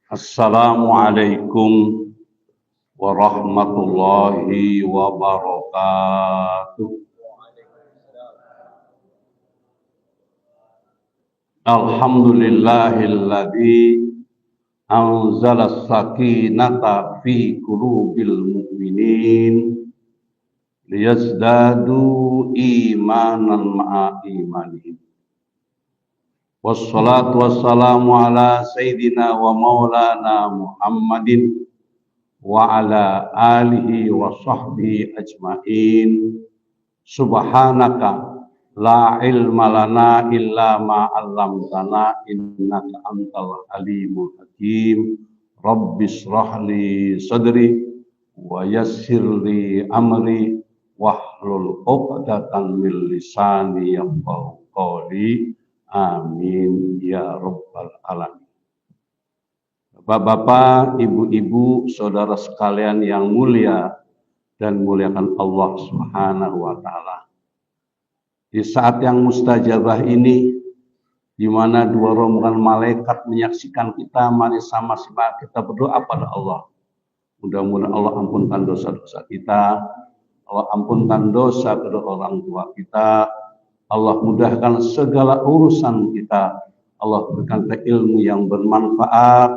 Assalamualaikum warahmatullahi wabarakatuh. Alhamdulillahilladzi anzala sakinata fi qulubil mu'minin liyazdadu imanan ma'a imanihim. Wassalatu wassalamu ala sayyidina wa maulana Muhammadin wa ala alihi wa sahbihi ajma'in. Subhanaka la ilma lana illa ma 'allamtana innaka antal alimul hakim. Rabbis shrah li sadri wa yassir li amri wahlul 'uqdatam min lisani yafqahu qawli. Amin ya rabbal alamin. Bapak-bapak, ibu-ibu, saudara sekalian yang mulia dan muliakan Allah Subhanahu wa taala. Di saat yang mustajabah ini, di mana dua rombongan malaikat menyaksikan kita, mari sama-sama kita berdoa pada Allah. Mudah-mudahan Allah ampunkan dosa-dosa kita, Allah ampunkan dosa kedua orang tua kita, Allah mudahkan segala urusan kita, Allah berikan ilmu yang bermanfaat,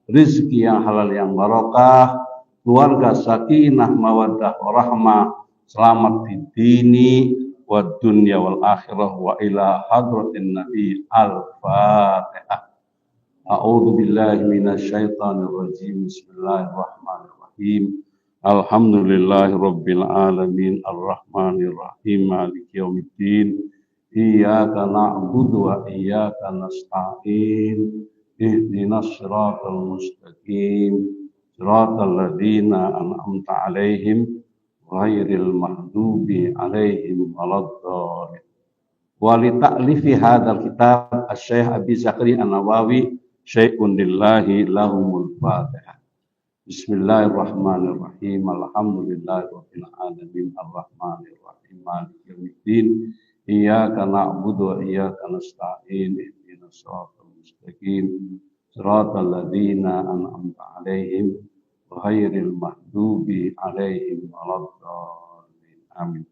rizki yang halal yang barokah, keluarga sakinah mawaddah warahmah, selamat di dini wa dunya wal akhirah wa ila hadratin nabi al-fatihah. A'udzu billahi minasy syaithanir rajim. Bismillahirrahmanirrahim. Alhamdulillahi rabbil alamin arrahmanir rahim maliki yaumiddin. Iyyaka na'budu wa iyyaka nasta'in. Ihdinas siratal mustaqim. Siratal ladzina an'amta 'alaihim ghairil maghdubi 'alaihim waladdallin. Wa li ta'lifi hadzal kitab Asy-Syaikh Abi Zakaria An-Nawawi syai'un lillahi lahumul fatihah. Bismillahirrahmanirrahim. Alhamdulillahirabbil alamin arrahmanir rahim maliki yaumiddin. Iyyaka na'budu wa iyyaka nasta'in. Ihdinas siratal mustaqim. Siratal ladzina an'amta 'alaihim ghairil maghdubi 'alaihim waladdallin. Amin.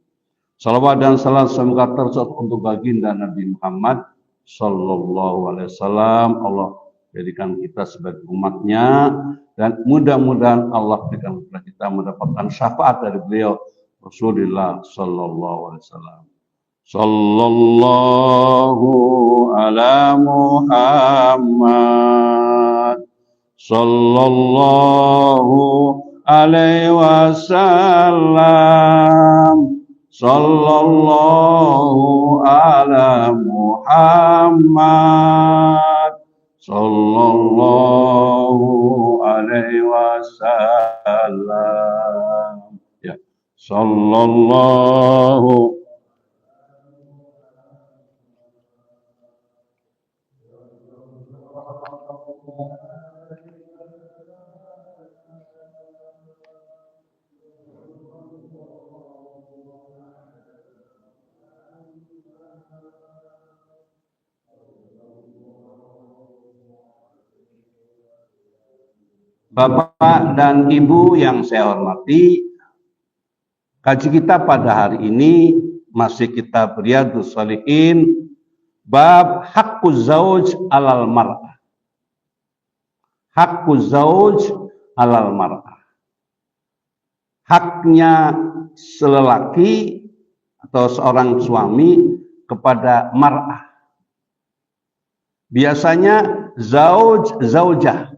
Salawat dan salam semoga tercurah untuk baginda Nabi Muhammad sallallahu alaihi wasallam. Allah jadikan kita sebagai umatnya dan mudah-mudahan Allah berikan kepada kita mendapatkan syafaat dari beliau Rasulullah sallallahu alaihi wasallam. Sallallahu ala Muhammad sallallahu alaihi wasallam. Sallallahu ala Muhammad sallallahu alaihi wasallam. Ya, sallallahu. Bapak dan Ibu yang saya hormati, kaji kita pada hari ini masih kitab Riyadhus Shalihin, bab haqquz zauj alal mar'ah. Haqquz zauj alal mar'ah. Haknya lelaki atau seorang suami kepada mar'ah. Biasanya zauj, zaujah,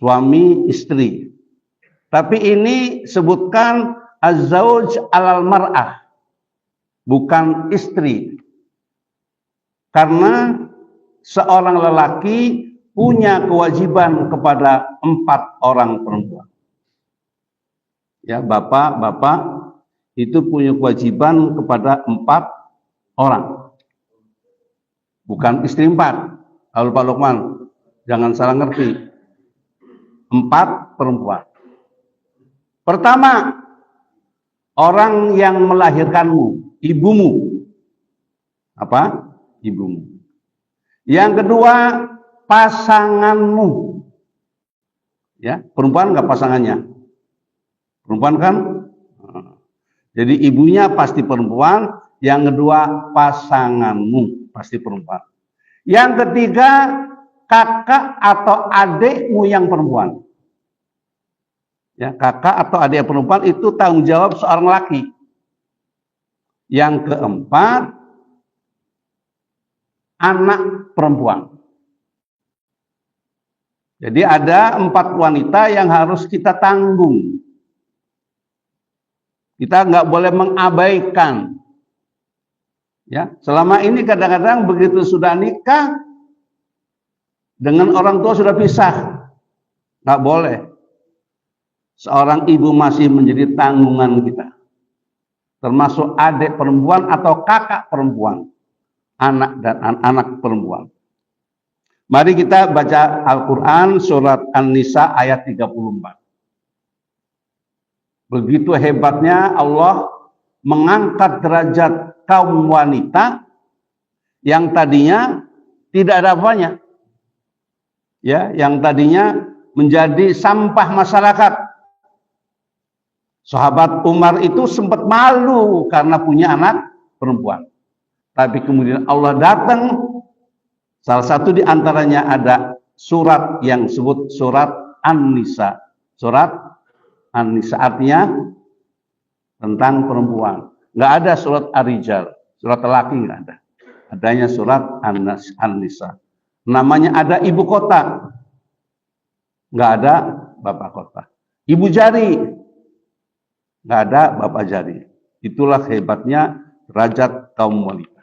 suami istri. Tapi ini sebutkan az-zauj alal mar'ah, bukan istri. Karena seorang lelaki punya kewajiban kepada 4 orang perempuan. Ya, bapak-bapak itu punya kewajiban kepada 4 orang. Bukan istri 4. Lalu Pak Lukman, jangan salah ngerti. 4 perempuan. Pertama, orang yang melahirkanmu, ibumu. Apa? Ibumu. Yang kedua, pasanganmu. Ya, perempuan nggak pasangannya? Perempuan kan? Jadi ibunya pasti perempuan, yang kedua pasanganmu pasti perempuan. Yang ketiga kakak atau adikmu yang perempuan. Ya, kakak atau adik perempuan itu tanggung jawab seorang laki. Yang keempat anak perempuan. Jadi ada 4 wanita yang harus kita tanggung. Kita nggak boleh mengabaikan. Ya, selama ini kadang-kadang begitu sudah nikah dengan orang tua sudah pisah, nggak boleh. Seorang ibu masih menjadi tanggungan kita, termasuk adik perempuan atau kakak perempuan, anak dan anak perempuan. Mari kita baca Al-Quran surat An-Nisa ayat 34. Begitu hebatnya Allah mengangkat derajat kaum wanita yang tadinya tidak ada apanya. Ya, yang tadinya menjadi sampah masyarakat. Sahabat Umar itu sempat malu karena punya anak perempuan. Tapi kemudian Allah datang. Salah satu di antaranya ada surat yang disebut surat An-Nisa. Surat An-Nisa artinya tentang perempuan. Nggak ada surat Ar-Rijal, surat laki nggak ada. Adanya surat An-Nisa. Namanya ada ibu kota, nggak ada bapak kota. Ibu jari, nggak ada bapak jari. Itulah hebatnya derajat kaum wanita.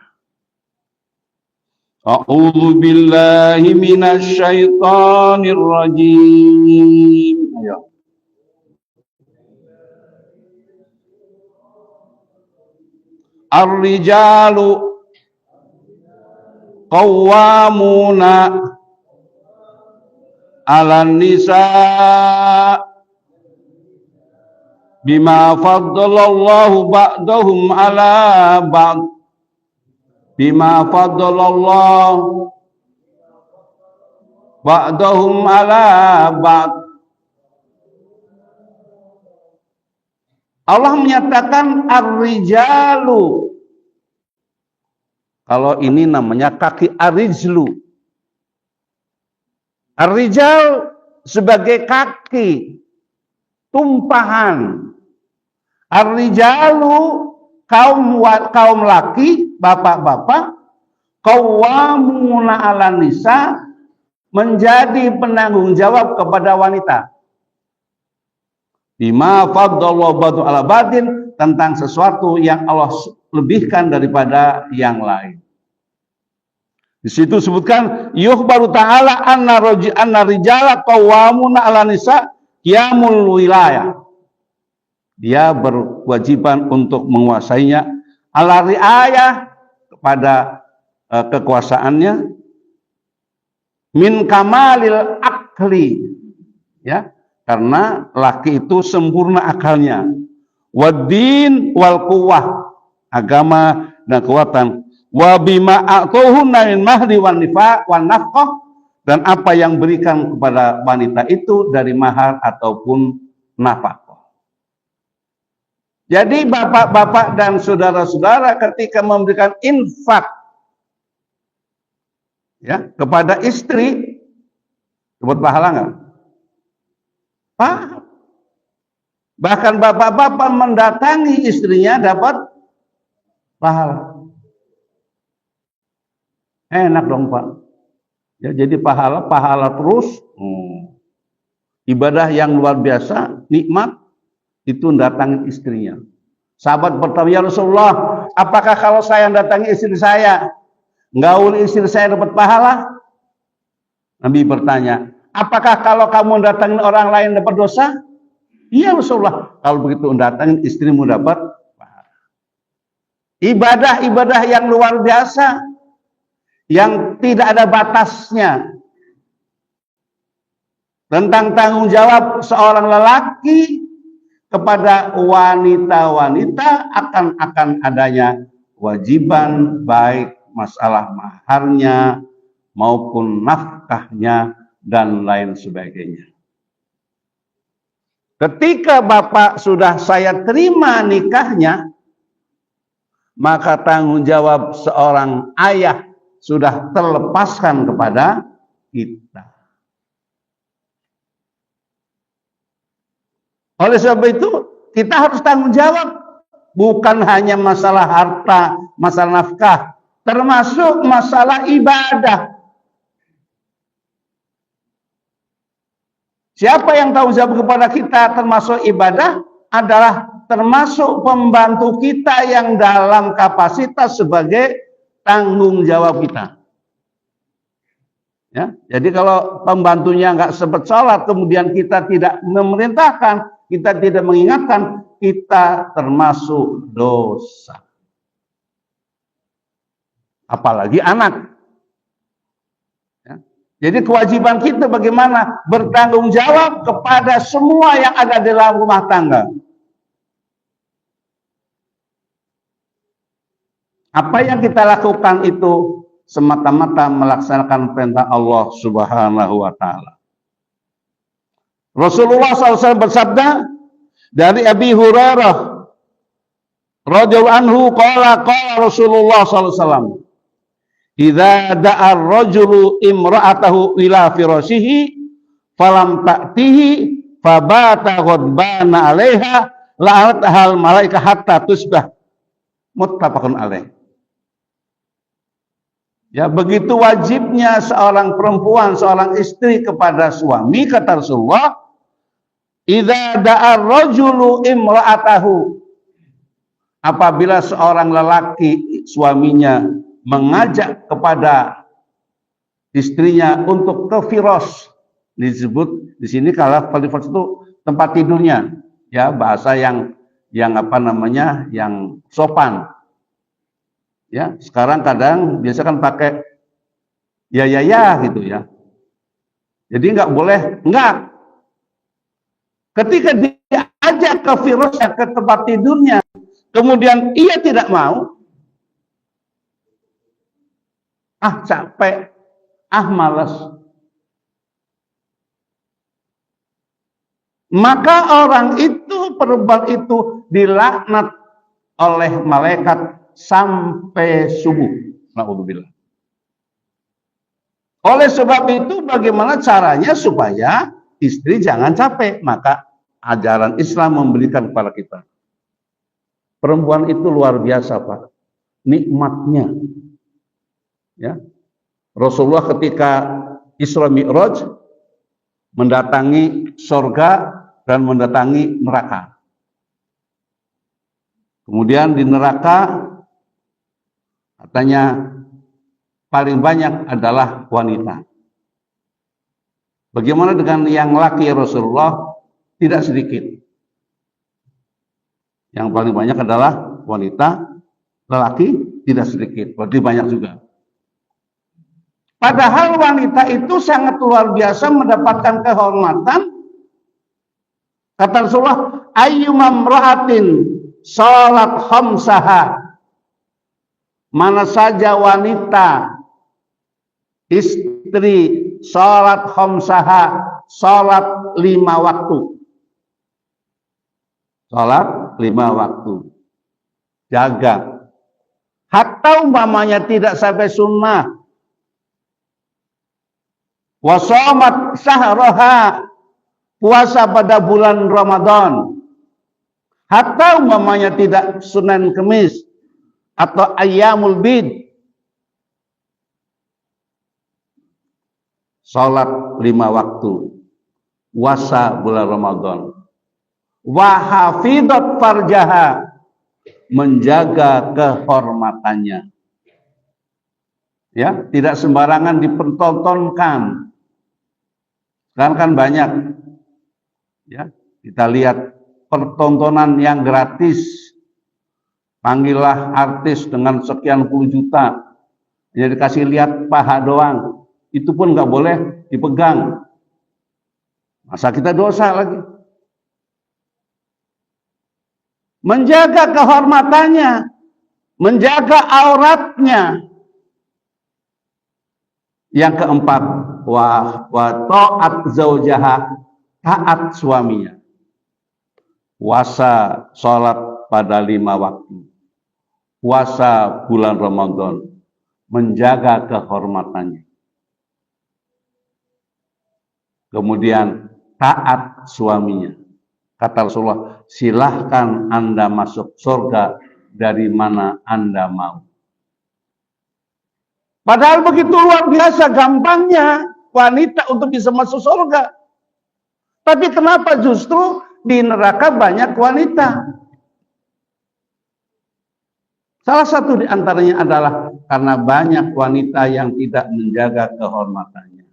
A'udzu billahi minasy syaithanir rajim. Ayo. Ar-rijalu qawwamuna 'alan nisa bima faddalallahu ba'dahum 'ala ba'd. Bima faddalallahu ba'dahum ala ba'd. Allah menyatakan ar-rijalu. Kalau ini namanya kaki ar-rijlu. Ar-rijal sebagai kaki, tumpahan. Ar-rijalu kaum laki, bapak-bapak, qawwamuna 'alan nisa, menjadi penanggung jawab kepada wanita. Bima faddallahu ba'du 'ala ba'din, tentang sesuatu yang Allah lebihkan daripada yang lain. Di situ sebutkan yukhbaru ta'ala anna rijala qawwamuna 'ala nisa qiyamul wilayah. Dia berkewajiban untuk menguasainya, ala riayah, kepada kekuasaannya, min kamalil akli, ya, karena laki itu sempurna akalnya, waddin wal quwwah, agama dan kekuatan, wa bima a'tuhunna min mahdi wan nafqah, dan apa yang berikan kepada wanita itu dari mahar ataupun nafkah. Jadi bapak-bapak dan saudara-saudara ketika memberikan infak, ya, kepada istri, dapat pahala nggak? Pahala. Bahkan bapak-bapak mendatangi istrinya dapat pahala. Enak dong Pak. Ya, jadi pahala terus. Ibadah yang luar biasa, nikmat. Itu datangin istrinya. Sahabat bertanya, ya Rasulullah, apakah kalau saya datangi istri saya, gaul istri saya dapat pahala? Nabi bertanya, apakah kalau kamu datangin orang lain dapat dosa? Iya Rasulullah, kalau begitu datangin istrimu dapat pahala. Ibadah-ibadah yang luar biasa, yang tidak ada batasnya, tentang tanggung jawab seorang lelaki kepada wanita-wanita akan adanya kewajiban, baik masalah maharnya maupun nafkahnya dan lain sebagainya. Ketika bapak sudah saya terima nikahnya, maka tanggung jawab seorang ayah sudah terlepaskan kepada kita. Oleh sebab itu, kita harus tanggung jawab. Bukan hanya masalah harta, masalah nafkah, termasuk masalah ibadah. Siapa yang tanggung jawab kepada kita termasuk ibadah adalah termasuk pembantu kita yang dalam kapasitas sebagai tanggung jawab kita. Ya, jadi kalau pembantunya nggak sempat sholat, kemudian kita tidak memerintahkan, kita tidak mengingatkan, kita termasuk dosa. Apalagi anak. Jadi kewajiban kita bagaimana? Bertanggung jawab kepada semua yang ada di dalam rumah tangga. Apa yang kita lakukan itu semata-mata melaksanakan perintah Allah Subhanahu wa Ta'ala. Rasulullah SAW bersabda dari Abi Hurairah radhiyallahu anhu, qala Rasulullah SAW, idza da'a ar-rajulu imra'atahu ila firashihi falam ta'tihi fabata ghadbana 'alaiha la'anatha al-malaikah hatta tusbah. Muttafaqun alaih. Ya, begitu wajibnya seorang perempuan, seorang istri kepada suami, kata Rasulullah, idza da'a ar-rajulu imra'atahu, apabila seorang lelaki suaminya mengajak kepada istrinya untuk ke firas, disebut di sini kalau firas itu tempat tidurnya, ya, bahasa yang apa namanya, yang sopan. Ya, sekarang kadang biasa kan pakai ya gitu ya. Jadi nggak boleh, enggak. Ketika diajak ke firasnya, ke tempat tidurnya, kemudian ia tidak mau, capek, malas, maka orang itu, perempuan itu dilaknat oleh malaikat sampai subuh. Na'udzubillah. Oleh sebab itu, bagaimana caranya supaya istri jangan capek? Maka ajaran Islam memberikan kepada kita. Perempuan itu luar biasa, Pak. Nikmatnya. Ya. Rasulullah ketika Isra Mi'raj mendatangi surga dan mendatangi neraka. Kemudian di neraka katanya paling banyak adalah wanita. Bagaimana dengan yang laki Rasulullah? Tidak sedikit. Yang paling banyak adalah wanita, lelaki tidak sedikit, berarti banyak juga. Padahal wanita itu sangat luar biasa mendapatkan kehormatan. Kata Rasulullah, ayyumam ra'atin salat khamsaha, mana saja wanita, istri, salat khamsaha, salat 5 waktu. Salat 5 waktu. Jaga. Hatta umpamanya tidak sampai sunnah. Wasomat syahroha, puasa pada bulan Ramadan. Hatta umpamanya tidak Sunan Kemis atau Ayyamul Bid. Salat 5 waktu. Puasa bulan Ramadan. Wahafidhat farjaha, menjaga kehormatannya. Ya, tidak sembarangan dipertontonkan. Sekarang kan banyak, ya, kita lihat pertontonan yang gratis. Panggillah artis dengan sekian puluh juta, jadi dikasih lihat paha doang, itu pun nggak boleh dipegang. Masa kita dosa lagi? Menjaga kehormatannya, menjaga auratnya. Yang keempat, wa ta'at zaujaha, taat suaminya. puasa sholat pada 5 waktu, puasa bulan Ramadan, menjaga kehormatannya. Kemudian taat suaminya. Kata Rasulullah, silahkan Anda masuk surga dari mana Anda mau. Padahal begitu luar biasa gampangnya wanita untuk bisa masuk surga. Tapi kenapa justru di neraka banyak wanita? Salah satu di antaranya adalah karena banyak wanita yang tidak menjaga kehormatannya.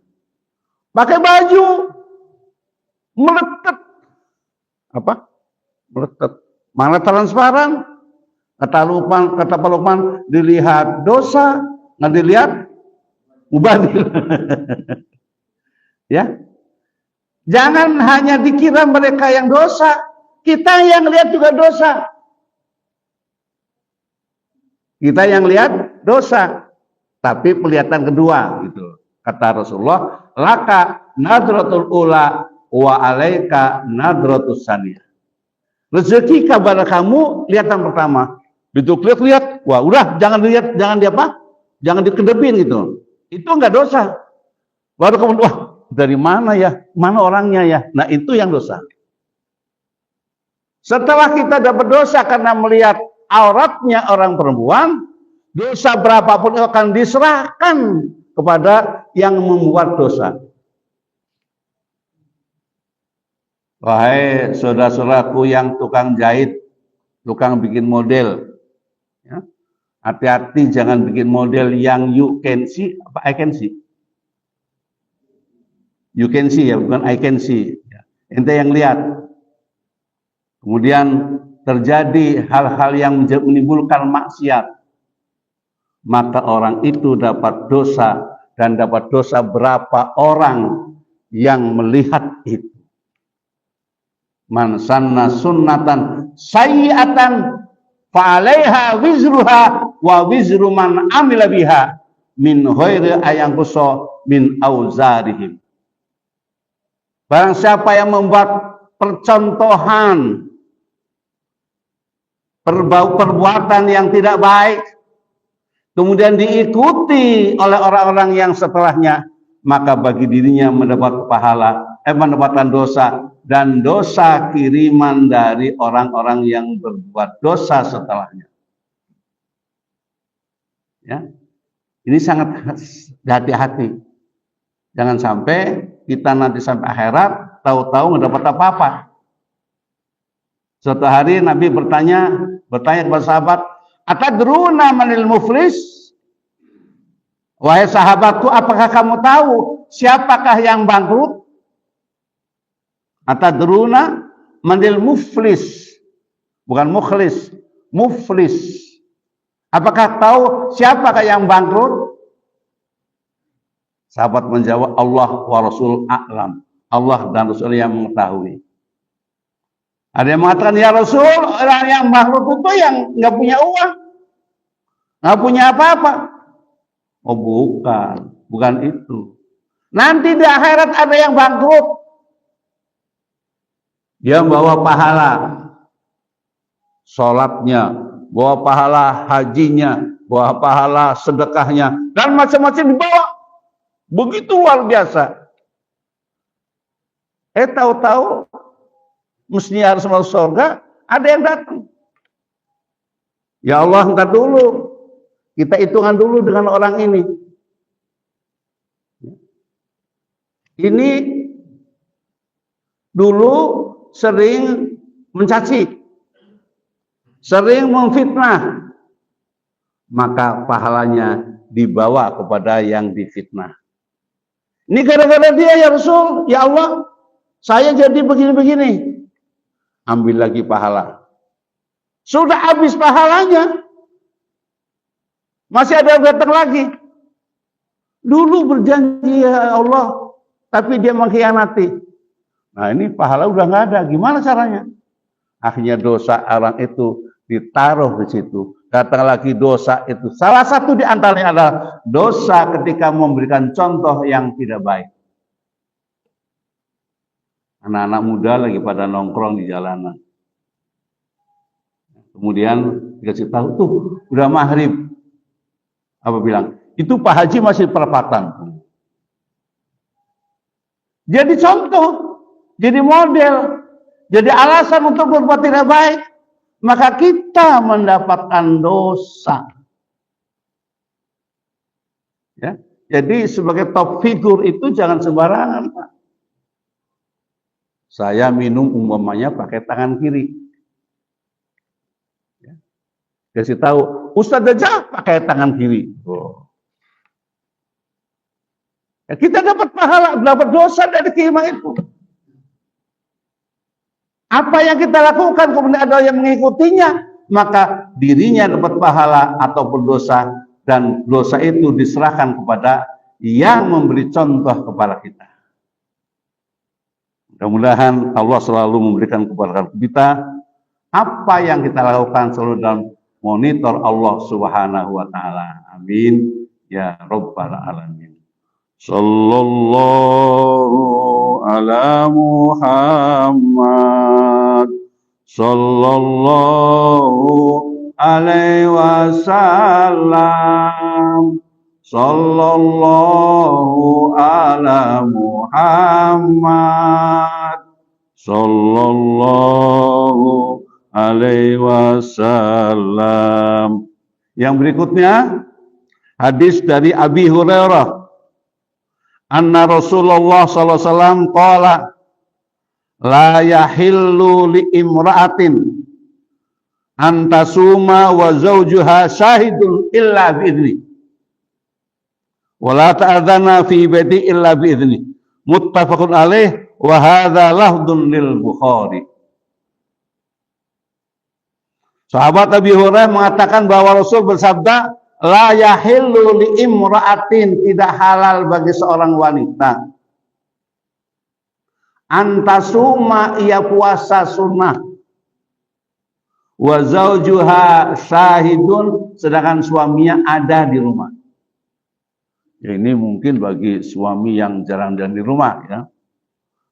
Pakai baju meletet. Apa? Meletet. Mana transparan? Kata Pak Lukman, dilihat dosa, nggak dilihat mubadil. Ya. Jangan hanya dikira mereka yang dosa, kita yang lihat juga dosa. Kita yang lihat dosa, tapi penglihatan kedua gitu. Kata Rasulullah, laka nadratul ula wa alaika nadratus saniyah. Rezeki kabar kamu lihatan pertama. Begitu lihat, wah udah jangan lihat, jangan di apa? Jangan dikedepin gitu. Itu enggak dosa. Baru kemudian wah dari mana ya? Mana orangnya ya? Nah, itu yang dosa. Setelah kita dapat dosa karena melihat auratnya orang perempuan, dosa berapapun akan diserahkan kepada yang membuat dosa. Wahai saudara-saudaraku yang tukang jahit, tukang bikin model, ya, hati-hati jangan bikin model yang you can see, apa I can see. You can see ya, bukan I can see. Ente yang lihat. Kemudian terjadi hal-hal yang menimbulkan maksiat, maka orang itu dapat dosa, dan dapat dosa berapa orang yang melihat itu. Man sanna sunnatan sayyi'atan fa'alaiha wizruha wa wizru man amila biha min ghairi ayanqusa min auzarihim. Barang siapa yang membuat percontohan perbuatan yang tidak baik, kemudian diikuti oleh orang-orang yang setelahnya, maka bagi dirinya mendapat pahala, mendapatkan dosa, dan dosa kiriman dari orang-orang yang berbuat dosa setelahnya. Ya, ini sangat hati-hati. Jangan sampai kita nanti sampai akhirat tahu-tahu nggak dapat apa-apa. Suatu hari Nabi bertanya kepada sahabat, atadruna manil muflis? Wahai sahabatku, apakah kamu tahu siapakah yang bangkrut? Atadruna manil muflis, bukan mukhlis, muflis. Apakah tahu siapakah yang bangkrut? Sahabat menjawab, Allah wa Rasul a'lam. Allah dan Rasul yang mengetahui. Ada yang mengatakan, ya Rasul, orang yang bangkrut itu yang nggak punya uang, nggak punya apa-apa. Oh bukan itu. Nanti di akhirat ada yang bangkrut. Dia bawa pahala sholatnya, bawa pahala hajinya, bawa pahala sedekahnya, dan macam-macam dibawa. Begitu luar biasa. Tahu-tahu mestinya harus masuk surga, ada yang datang. Ya Allah, angkat dulu. Kita hitungan dulu dengan orang ini. Ini dulu sering mencaci, sering memfitnah, maka pahalanya dibawa kepada yang difitnah. Ini gara-gara dia ya Rasul, ya Allah, saya jadi begini-begini. Ambil lagi pahala. Sudah habis pahalanya, masih ada yang datang lagi. Dulu berjanji ya Allah, tapi dia mengkhianati. Nah ini pahala udah nggak ada, gimana caranya? Akhirnya dosa orang itu ditaruh di situ. Datang lagi dosa itu. Salah satu di antaranya adalah dosa ketika memberikan contoh yang tidak baik. Anak-anak muda lagi pada nongkrong di jalanan. Kemudian dikasih tahu, tuh udah maghrib. Apa bilang? Itu Pak Haji masih perapatan. Jadi contoh, jadi model, jadi alasan untuk berbuat tidak baik. Maka kita mendapatkan dosa. Ya, jadi sebagai top figure itu jangan sembarangan, Pak. Saya minum umpamanya pakai tangan kiri. Ya. Kasih tahu, Ustadz aja pakai tangan kiri. Oh. Ya, kita dapat pahala, dapat dosa dari kelima itu. Apa yang kita lakukan kemudian ada yang mengikutinya, maka dirinya dapat pahala ataupun dosa, dan dosa itu diserahkan kepada yang memberi contoh kepada kita. Mudah-mudahan Allah selalu memberikan kepada kita apa yang kita lakukan selalu dalam monitor Allah Subhanahu wa taala. Amin ya rabbal alamin. Sallallahu ala Muhammad sallallahu alaihi wasallam. Sallallahu ala Muhammad sallallahu alaihi wasallam. Yang berikutnya hadis dari Abi Hurairah, anna Rasulullah sallallahu alaihi wasallam qala la yahillu li imra'atin antasuma wa zawjuha syahidun illa bi'idni wa la ta'adzana fi baiti illa bi'idni, muttafaqun alaih wa hadza lahdun lil Bukhari. Sahabat Abi Hurairah mengatakan bahwa Rasul bersabda, la yahillu li imra'atin, tidak halal bagi seorang wanita, antasuma, ia puasa sunnah, wa zaujuha syahidun, sedangkan suaminya ada di rumah. Ya, ini mungkin bagi suami yang jarang-jarang di rumah ya.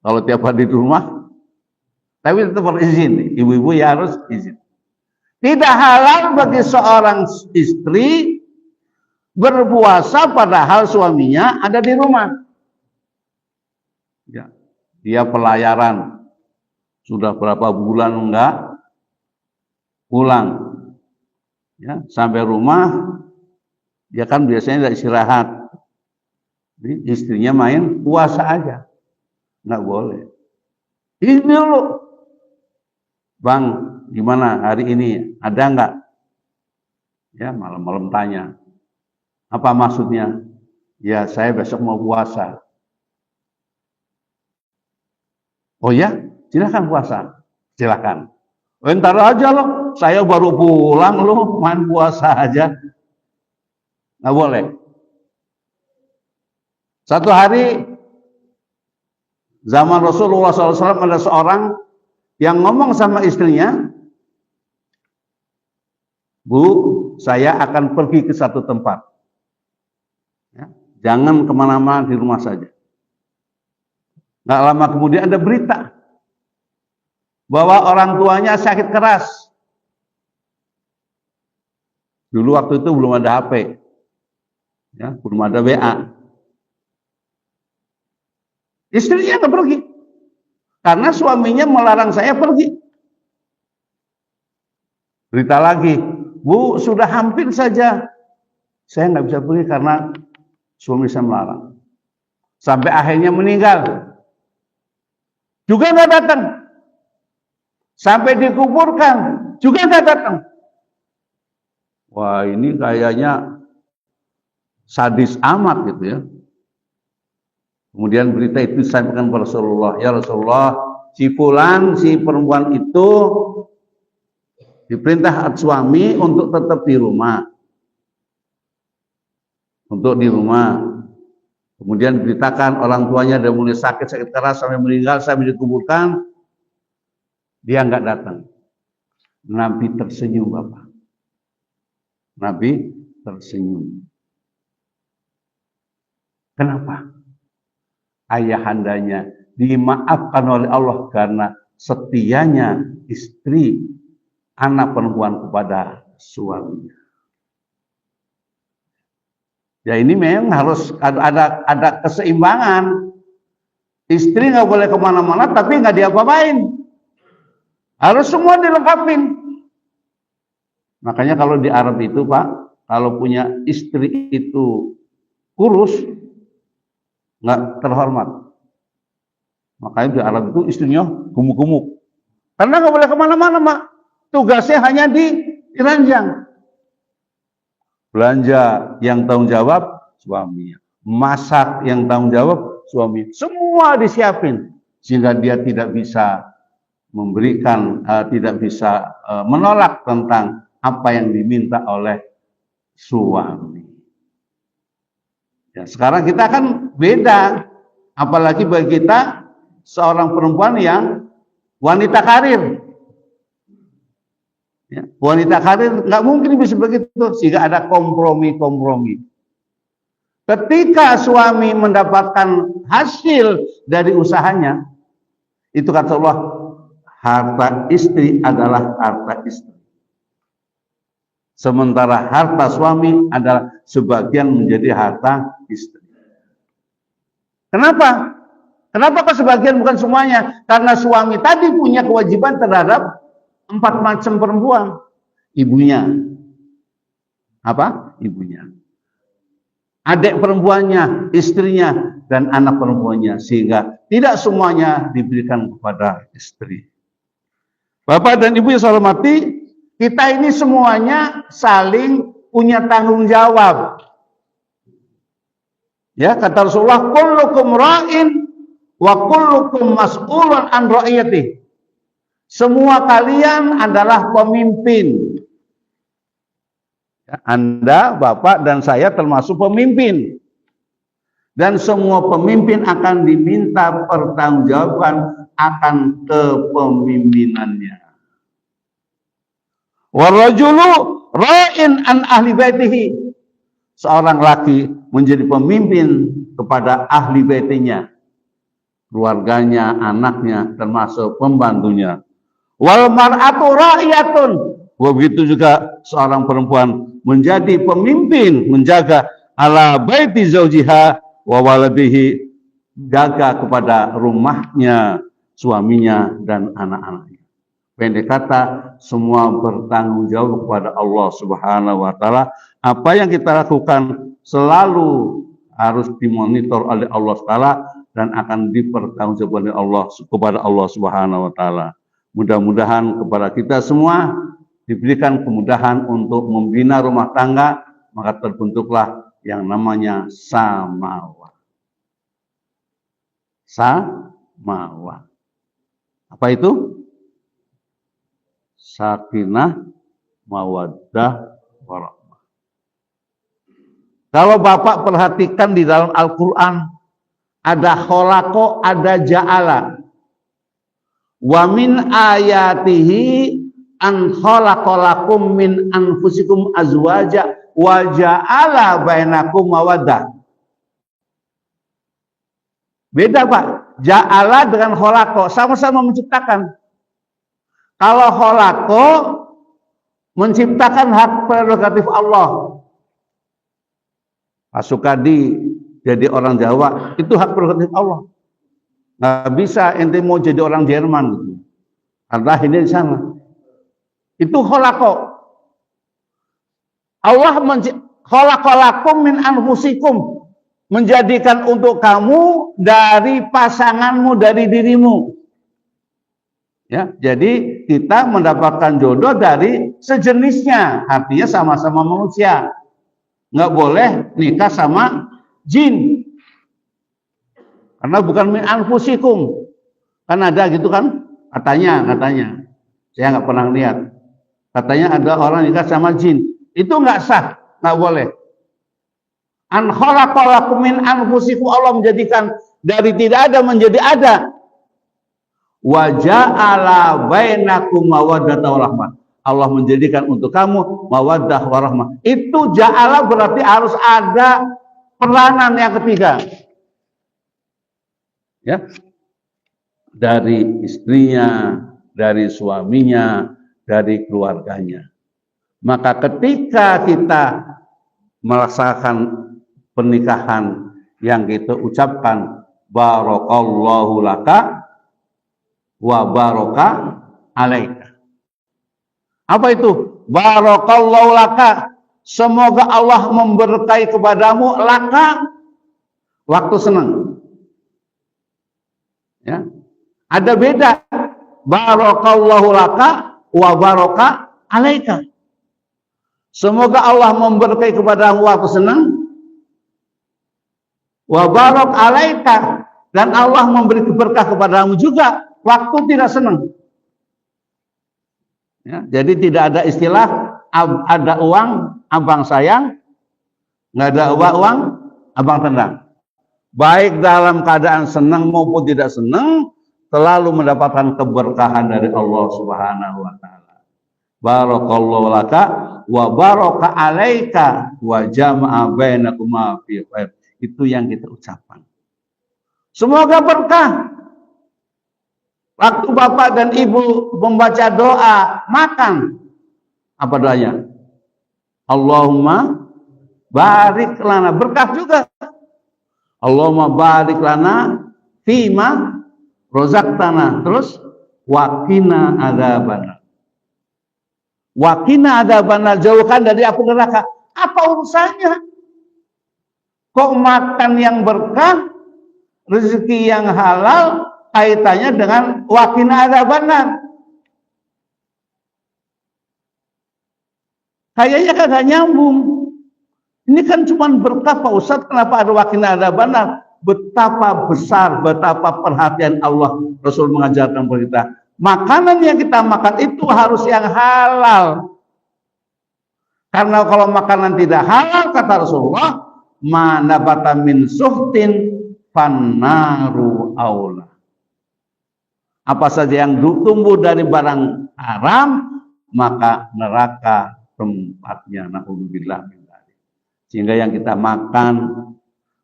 Kalau tiap hari di rumah, tapi tetap berizin, ibu-ibu ya harus izin. Tidak halal bagi seorang istri berpuasa padahal suaminya ada di rumah. Ya, dia pelayaran, sudah berapa bulan enggak pulang. Ya, sampai rumah dia kan biasanya tidak istirahat. Jadi istrinya main puasa aja. Enggak boleh. Ini dulu. Bang, gimana hari ini? Ada enggak? Ya, malam-malam tanya. Apa maksudnya? Ya, saya besok mau puasa. Oh ya, silakan puasa. Silakan. Entar aja loh, saya baru pulang loh, main puasa aja. Nggak boleh. Satu hari zaman Rasulullah SAW ada seorang yang ngomong sama istrinya, Bu, saya akan pergi ke satu tempat. Ya, jangan kemana-mana, di rumah saja. Nggak lama kemudian ada berita bahwa orang tuanya sakit keras. Dulu waktu itu belum ada HP, ya, belum ada WA. Istrinya nggak pergi karena suaminya melarang saya pergi. Berita lagi, Bu, sudah hampir saja saya nggak bisa pergi karena suami saya melarang. Sampai akhirnya meninggal, juga nggak datang. Sampai dikuburkan, juga nggak datang. Wah, ini kayaknya sadis amat gitu ya. Kemudian berita itu disampaikan kepada Rasulullah, ya Rasulullah, si fulan, si perempuan itu diperintah suami untuk tetap di rumah. Untuk di rumah. Kemudian diberitakan orang tuanya sudah mulai sakit keras sampai meninggal, sampai dikuburkan, dia nggak datang. Nabi tersenyum, Bapak. Nabi tersenyum. Kenapa? Ayahandanya dimaafkan oleh Allah karena setianya istri anak perempuan kepada suaminya. Ya ini memang harus ada keseimbangan. Istri nggak boleh kemana-mana tapi nggak diapa-apain. Harus semua dilengkapin. Makanya kalau di Arab itu Pak, kalau punya istri itu kurus, nggak terhormat. Makanya di Arab itu istrinya gemuk-gemuk. Karena nggak boleh kemana-mana Pak. Tugasnya hanya di ranjang. Belanja yang tanggung jawab suaminya. Masak yang tanggung jawab suami. Semua disiapin. Sehingga dia tidak bisa memberikan, tidak bisa menolak tentang apa yang diminta oleh suami. Ya, sekarang kita kan beda. Apalagi bagi kita seorang perempuan yang wanita karir. Ya, wanita karir nggak mungkin bisa begitu, sehingga ada kompromi-kompromi. Ketika suami mendapatkan hasil dari usahanya, itu kata Allah, harta istri adalah harta istri. Sementara harta suami adalah sebagian menjadi harta istri. Kenapa? Kenapa kok sebagian bukan semuanya? Karena suami tadi punya kewajiban terhadap 4 macam perempuan. Ibunya. Apa? Ibunya. Adik perempuannya, istrinya, dan anak perempuannya. Sehingga tidak semuanya diberikan kepada istri. Bapak dan Ibu yang saya hormati, kita ini semuanya saling punya tanggung jawab. Ya, kata Rasulullah, kullukum ra'in wa kullukum mas'ulun an ra'iyati. Semua kalian adalah pemimpin. Ya, Anda, Bapak, dan saya termasuk pemimpin. Dan semua pemimpin akan diminta pertanggungjawaban akan kepemimpinannya. Warajulu ra'in an ahli baitihi. Seorang laki menjadi pemimpin kepada ahli baitinya, keluarganya, anaknya, termasuk pembantunya. Wal mar'atu ra'iyatun. Begitu juga seorang perempuan menjadi pemimpin, menjaga ala baiti zaujiha wa waladihi, jaga kepada rumahnya, suaminya, dan anak-anaknya. Pendek kata, semua bertanggung jawab kepada Allah Subhanahu wa Ta'ala. Apa yang kita lakukan selalu harus dimonitor oleh Allah Ta'ala dan akan dipertanggungjawabkan oleh Allah kepada Allah Subhanahu wa Ta'ala. Mudah-mudahan kepada kita semua diberikan kemudahan untuk membina rumah tangga, maka terbentuklah yang namanya samawah. Samawah. Apa itu? Sakinah, mawaddah, warahmah. Kalau Bapak perhatikan di dalam Al-Quran, ada kholako, ada ja'ala. Wa min ayatihi an kholaqalakum min anfusikum azwaja wa ja'ala bainakum mawaddah. Beda Pak, ja'ala dengan kholako, sama-sama menciptakan. Kalau kholako menciptakan hak prerogatif Allah. Pak Sukadi jadi orang Jawa, itu hak prerogatif Allah. Nggak bisa ente mau jadi orang Jerman gitu. Karena ini di sana. Itu kholako. Allah kholaqalakum min anfusikum, menjadikan untuk kamu dari pasanganmu, dari dirimu. Ya, jadi kita mendapatkan jodoh dari sejenisnya, artinya sama-sama manusia. Nggak boleh nikah sama jin, karena bukan min anfusikum. Kan ada gitu kan, katanya. Saya nggak pernah lihat. Katanya ada orang nikah sama jin, itu nggak sah, nggak boleh. An khalaqalakum min anfusikum, Allah menjadikan dari tidak ada menjadi ada. Wa ja'ala bainakum mawaddatan wa rahmah. Allah menjadikan untuk kamu mawaddah warahmah. Itu ja'ala berarti harus ada peranan yang ketiga. Ya. Dari istrinya, dari suaminya, dari keluarganya. Maka ketika kita melaksanakan pernikahan yang kita ucapkan barakallahu laka wa baraka alaika. Apa itu? Barakallahu laka. Semoga Allah memberkahi kepadamu laka waktu senang. Ya. Ada beda. Barakallahu laka wa baraka alaika. Semoga Allah memberkahi kepadamu waktu senang. Wa barak alaika, dan Allah memberi berkah kepadamu juga waktu tidak senang. Ya, jadi tidak ada istilah ada uang abang sayang, nggak ada uang abang tendang. Baik dalam keadaan senang maupun tidak senang, selalu mendapatkan keberkahan dari Allah Subhanahu wa taala. Barakallahu laka wa baraka alaika wa jama'a bainakuma fi khair. Itu yang kita ucapkan. Semoga berkah. Waktu bapak dan ibu membaca doa makan, apa doanya? Allahumma barik lana, berkah juga. Allahumma barik lana fima rozaqtana. Terus waqina adzabannar. Waqina adzabannar, jauhkan dari api neraka. Apa urusannya? Kok makan yang berkah, rezeki yang halal, kaitannya dengan waqina adzabannar? Kayaknya kagak nyambung. Ini kan cuma berkah Pak Ustadz, kenapa ada waqina adzabannar? Betapa besar, betapa perhatian Allah. Rasul mengajarkan kita, makanan yang kita makan itu harus yang halal. Karena kalau makanan tidak halal, kata Rasulullah, mana bata min suhtin fannaru aula. Apa saja yang tumbuh dari barang haram, maka neraka tempatnya. Na'udzubillah min dzalik. Sehingga yang kita makan,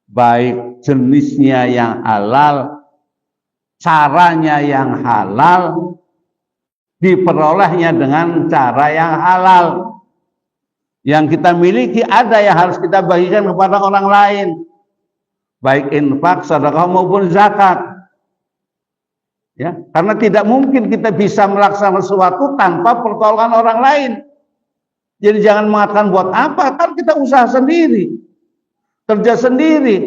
baik jenisnya yang halal, caranya yang halal, diperolehnya dengan cara yang halal. Yang kita miliki ada yang harus kita bagikan kepada orang lain, baik infak, sedekah maupun zakat. Ya, karena tidak mungkin kita bisa melaksanakan sesuatu tanpa pertolongan orang lain. Jadi jangan mengatakan buat apa, kan kita usaha sendiri, kerja sendiri,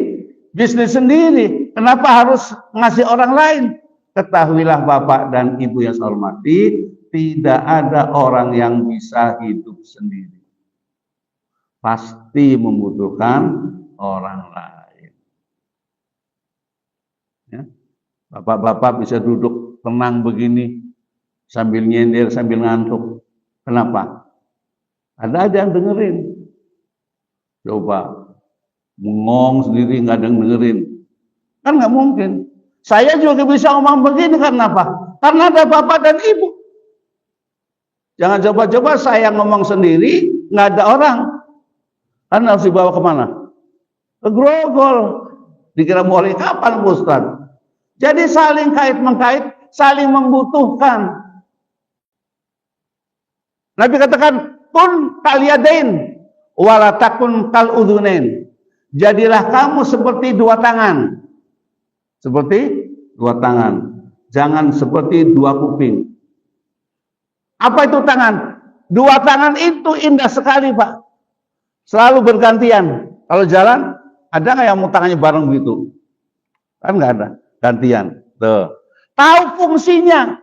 bisnis sendiri. Kenapa harus ngasih orang lain? Ketahuilah Bapak dan Ibu yang saya hormati, tidak ada orang yang bisa hidup sendiri. Pasti membutuhkan orang lain. Ya. Bapak-bapak bisa duduk tenang begini sambil nyender, sambil ngantuk. Kenapa? Ada aja yang dengerin. Coba mengong sendiri nggak ada yang dengerin. Kan nggak mungkin. Saya juga bisa ngomong begini karena apa? Karena ada bapak dan ibu. Jangan coba-coba saya ngomong sendiri nggak ada orang. Kan harus dibawa kemana? Ke Grogol. Dikira mulai kapan Ustaz? Jadi saling kait-mengkait, saling membutuhkan. Nabi katakan, kun kaliyadain, walatakun kal udhunain. Jadilah kamu seperti dua tangan. Seperti dua tangan. Jangan seperti dua kuping. Apa itu tangan? Dua tangan itu indah sekali Pak. Selalu bergantian. Kalau jalan, ada nggak yang mau tangannya bareng begitu? Kan nggak ada. Gantian. Tuh. Tahu fungsinya.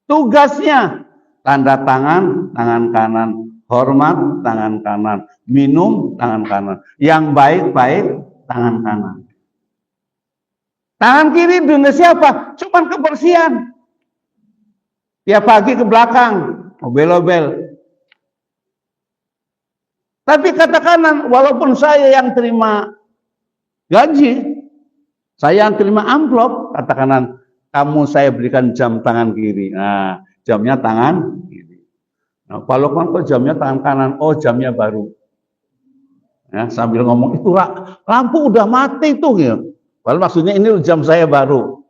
Tugasnya. Tanda tangan, tangan kanan. Hormat, tangan kanan. Minum, tangan kanan. Yang baik-baik, tangan kanan. Tangan kiri dunia siapa? Cuman kebersihan. Tiap pagi ke belakang. Obel-obel. Tapi kata kanan, walaupun saya yang terima gaji, saya yang terima amplop, kata kanan, kamu saya berikan jam tangan kiri. Nah, jamnya tangan kiri. Nah, Pak Lukman kok jamnya tangan kanan? Oh, jamnya baru. Ya, sambil ngomong, itu lampu udah mati tuh. Ya. Padahal maksudnya ini jam saya baru.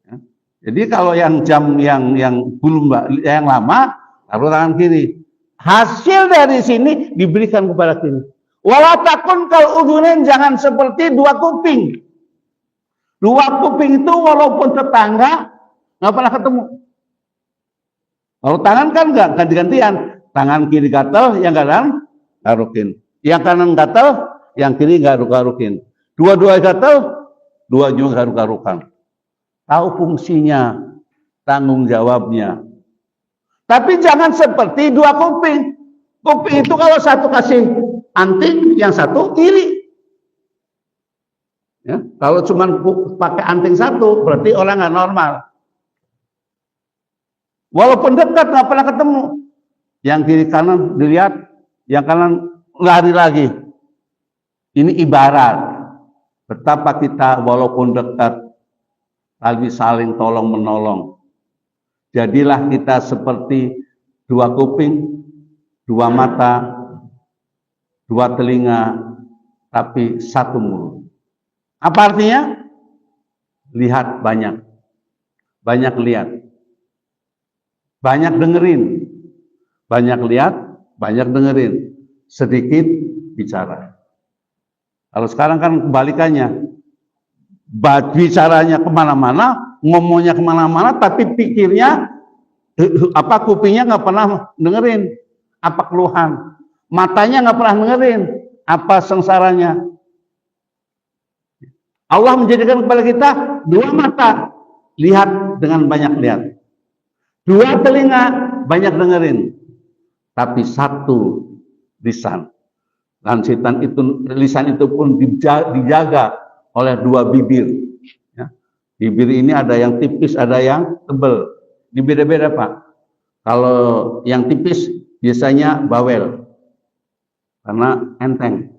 Ya. Jadi kalau yang jam yang belum yang lama taruh tangan kiri. Hasil dari sini diberikan kepada kiri. Walaupun kalau udunen jangan seperti dua kuping. Dua kuping itu walaupun tetangga nggak pernah ketemu. Kalau tangan kan nggak ganti-gantian. Tangan kiri gatel, yang kanan garukin. Yang kanan gatel, yang kiri garuk-garukin. Dua-dua gatel, dua juga garuk-garukan. Tahu fungsinya, tanggung jawabnya. Tapi jangan seperti dua kuping. Kuping itu kalau satu kasih anting, yang satu iri. Ya, kalau cuma pakai anting satu, berarti orang nggak normal. Walaupun dekat nggak pernah ketemu. Yang kiri kanan dilihat, yang kanan lari lagi. Ini ibarat betapa kita walaupun dekat, tapi saling tolong menolong. Jadilah kita seperti dua kuping, dua mata, dua telinga, tapi satu mulut. Apa artinya? Lihat banyak. Banyak lihat. Banyak dengerin. Banyak lihat, banyak dengerin. Sedikit bicara. Kalau sekarang kan kebalikannya. Bicaranya kemana-mana, ngomongnya kemana-mana, tapi pikirnya, kupingnya nggak pernah dengerin apa keluhan, matanya nggak pernah dengerin apa sengsaranya. Allah menjadikan kepada kita dua mata, lihat dengan banyak lihat, dua telinga, banyak dengerin, tapi satu lisan. Dan lisan itu pun dijaga oleh dua bibir. Ya. Bibir ini ada yang tipis, ada yang tebal. Ini beda-beda, Pak. Kalau yang tipis biasanya bawel, karena enteng.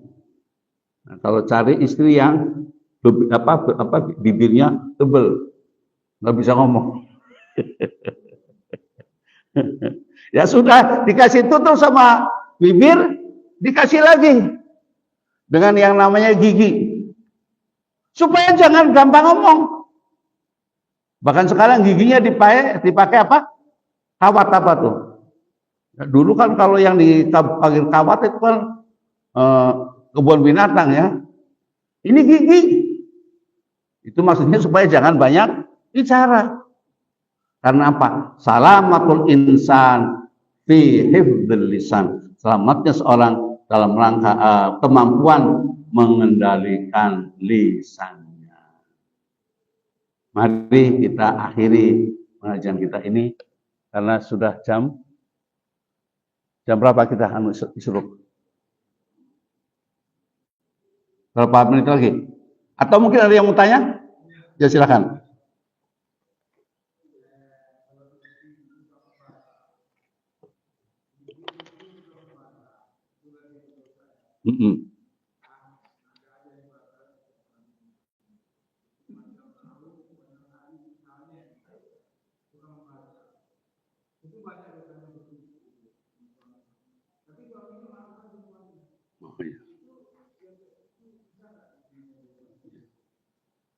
Nah, kalau cari istri yang bibirnya tebal, nggak bisa ngomong. Ya sudah, dikasih tutup sama bibir, dikasih lagi dengan yang namanya gigi. Supaya jangan gampang ngomong. Bahkan sekarang giginya dipakai apa? Kawat apa tuh? Ya, dulu kan kalau yang dipakai kawat itu kan kebun binatang ya. Ini gigi. Itu maksudnya supaya jangan banyak bicara. Karena apa? Salamatul insan fi hifdzil lisan. Selamatnya seorang dalam rangka kemampuan mengendalikan lisannya. Mari kita akhiri pengajian kita ini karena sudah jam berapa kita disuruh? Berapa menit lagi? Atau mungkin ada yang mau tanya? Ya silakan.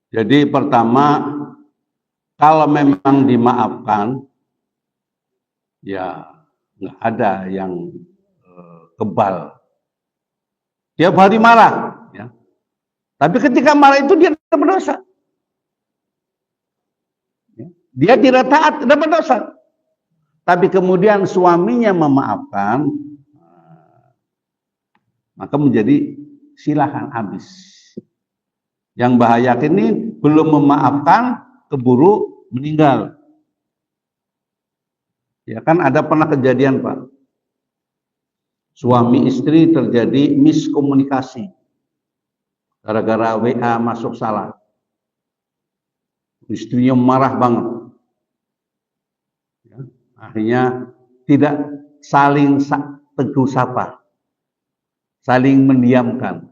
Jadi pertama, kalau memang dimaafkan, ya nggak ada yang kebal. Tiap hari marah, ya. Tapi ketika marah itu dia tidak berdosa. Dia tidak taat, tidak berdosa. Tapi kemudian suaminya memaafkan, maka menjadi silakan habis. Yang bahaya ini belum memaafkan, keburu meninggal. Ya kan ada pernah kejadian, Pak. Suami istri terjadi miskomunikasi. Gara-gara WA masuk salah. Istrinya marah banget. Ya, akhirnya tidak saling tegur sapa. Saling mendiamkan.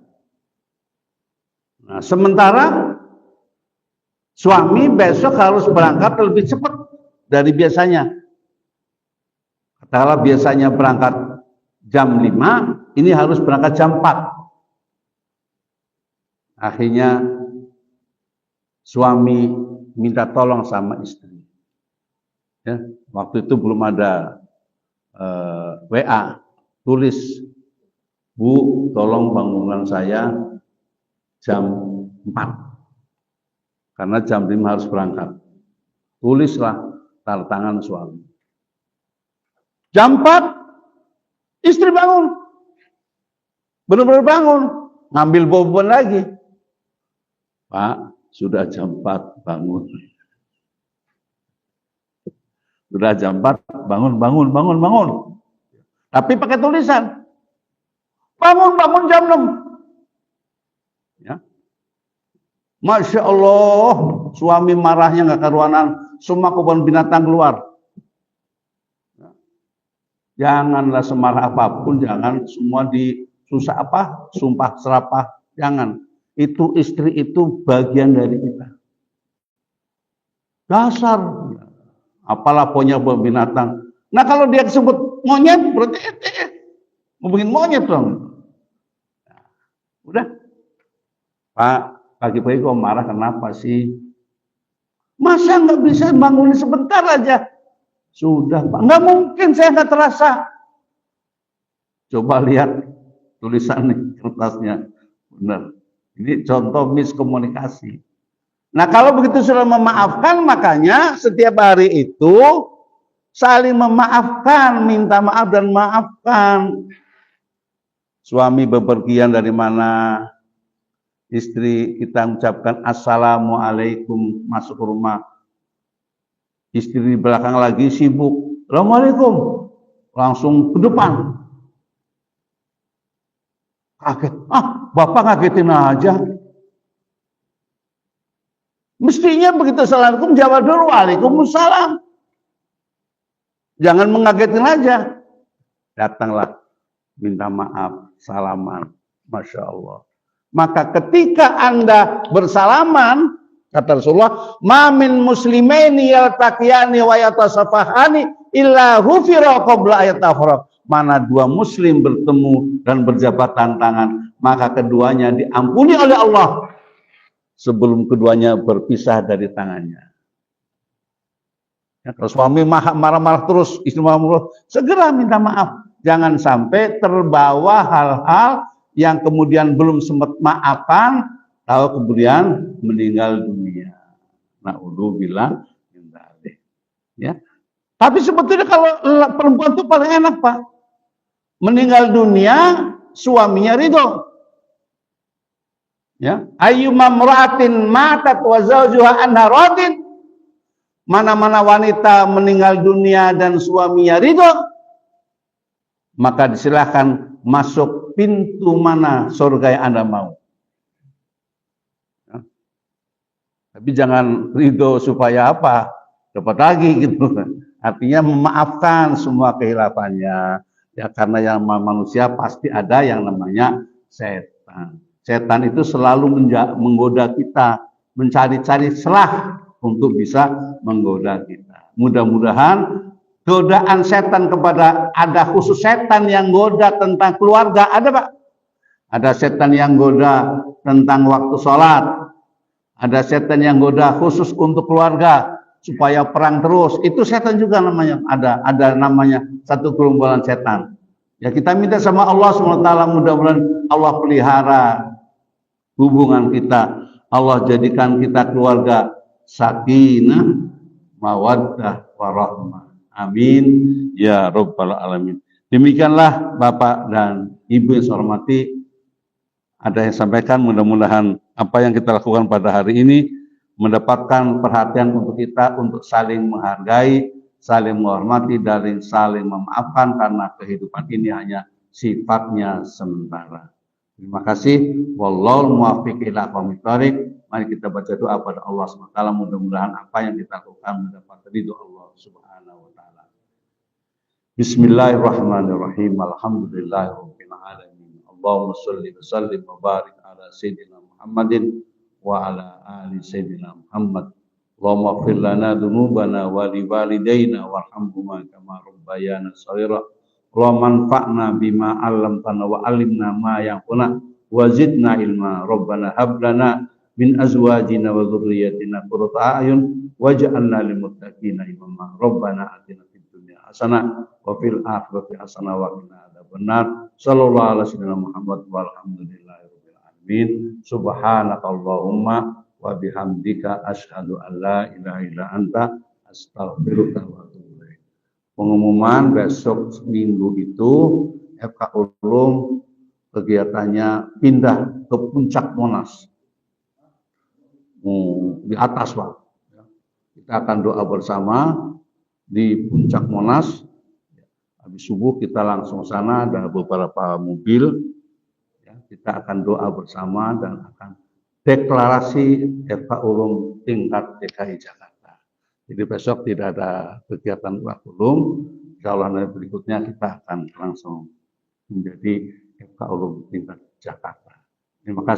Nah, sementara suami besok harus berangkat lebih cepat dari biasanya. Katakanlah biasanya berangkat jam 5, ini harus berangkat jam 4. Akhirnya suami minta tolong sama istri. Ya, waktu itu belum ada WA, tulis, Bu, tolong bangunan saya jam 4, karena jam 5 harus berangkat. Tulislah, tanda tangan suami. Jam 4, istri bangun. Benar-benar bangun, ngambil boban lagi. Pak, sudah jam 4, bangun. Sudah jam 4, bangun. Tapi pakai tulisan. Bangun jam 6. Ya. Masya Allah, suami marahnya nggak karuanan, semua kebun binatang keluar. Janganlah semarah apapun, jangan semua sumpah serapah, jangan. Itu istri itu bagian dari kita. Dasar, apalah punya binatang. Nah kalau dia sebut monyet, berarti mau bikin monyet dong. Udah, Pak, pagi-pagi kok marah kenapa sih? Masa nggak bisa bangunin sebentar aja? Sudah Pak, nggak mungkin saya nggak terasa. Coba lihat tulisan nih, kertasnya. Benar, ini contoh miskomunikasi. Nah kalau begitu sudah memaafkan, makanya setiap hari itu saling memaafkan, minta maaf dan maafkan. Suami bepergian dari mana, istri kita ucapkan assalamualaikum, masuk ke rumah. Istri di belakang lagi sibuk, assalamualaikum, langsung ke depan. Kaget, bapak ngagetin aja. Mestinya begitu assalamualaikum jawab dulu waalaikumsalam. Jangan mengagetin aja. Datanglah, minta maaf, salaman, Masya Allah. Maka ketika Anda bersalaman, kata Rasulullah, ma min muslimaini yaltaqiyani wa yatasafahani illa hufira qabla ayatafarraq. Mana dua muslim bertemu dan berjabatan tangan, maka keduanya diampuni oleh Allah sebelum keduanya berpisah dari tangannya. Ya, kalau suami marah-marah terus, istri marah-marah, segera minta maaf. Jangan sampai terbawa hal-hal yang kemudian belum sempat maafan, lalu kemudian meninggal dunia. Na'udzubillah min dzalik. Ya. Tapi sebetulnya kalau perempuan itu paling enak, Pak. Meninggal dunia, suaminya ridho. Ya, ayyuma mra'atin matat wa zawjuha anha radin. Mana-mana wanita meninggal dunia dan suaminya ridho, maka disilahkan masuk pintu mana surga yang Anda mau. Ya. Tapi jangan ridho supaya apa? Dapat lagi gitu. Artinya memaafkan semua kehilafannya. Ya karena yang manusia pasti ada yang namanya setan. Setan itu selalu menggoda kita, mencari-cari celah untuk bisa menggoda kita. Mudah-mudahan godaan setan kepada, ada khusus setan yang goda tentang keluarga, ada Pak. Ada setan yang goda tentang waktu sholat. Ada setan yang goda khusus untuk keluarga supaya perang terus. Itu setan juga namanya. Ada namanya satu gerombolan setan. Ya kita minta sama Allah SWT, mudah-mudahan Allah pelihara hubungan kita. Allah jadikan kita keluarga sakinah, mawaddah, warahmah. Amin ya rabbal alamin. Demikianlah Bapak dan Ibu yang saya hormati, ada yang sampaikan, mudah-mudahan apa yang kita lakukan pada hari ini mendapatkan perhatian untuk kita untuk saling menghargai, saling menghormati, dan saling memaafkan, karena kehidupan ini hanya sifatnya sementara. Terima kasih. Wallahul muwaffiq ila aqwamit thoriq. Mari kita baca doa pada Allah SWT. Mudah-mudahan apa yang kita lakukan mendapat ridho Allah Subhanahu wa taala. Bismillahirrahmanirrahim. Alhamdulillahirabbil alamin. Allahumma shalli wa sallim wa barik ala sayyidina Muhammadin wa ala ali sayyidina Muhammad. Allahumma ighfir lana dzunubana wa li walidayna warhamhuma kama rabbayana shaghira. Allahumma anfa'na bima 'allamtana wa 'allimna ma yanfa'una wa zidna ilma. Rabbana hab lana min azwajina wa dzurriyyatina qurrata a'yun waj'alna lil muttaqina imama. Rabbana atina fid dunya hasanah wa fil akhirati hasanah wa qina adzabannar. Sallallahu alaihi wasallam Muhammad walhamdulillahirabbil alamin. Subhanakallahumma wa bihamdika asyhadu an la ilaha illa anta astaghfiruka wa atubu ilaik. Pengumuman besok minggu itu FK Ulum kegiatannya pindah ke puncak Monas. Di atas, Pak. Kita akan doa bersama di puncak Monas. Habis subuh kita langsung sana, ada beberapa mobil. Kita akan doa bersama dan akan deklarasi FK Ulum tingkat DKI Jakarta. Jadi besok tidak ada kegiatan FK Ulum. Insya Allah berikutnya kita akan langsung menjadi FK Ulum tingkat Jakarta. Terima kasih.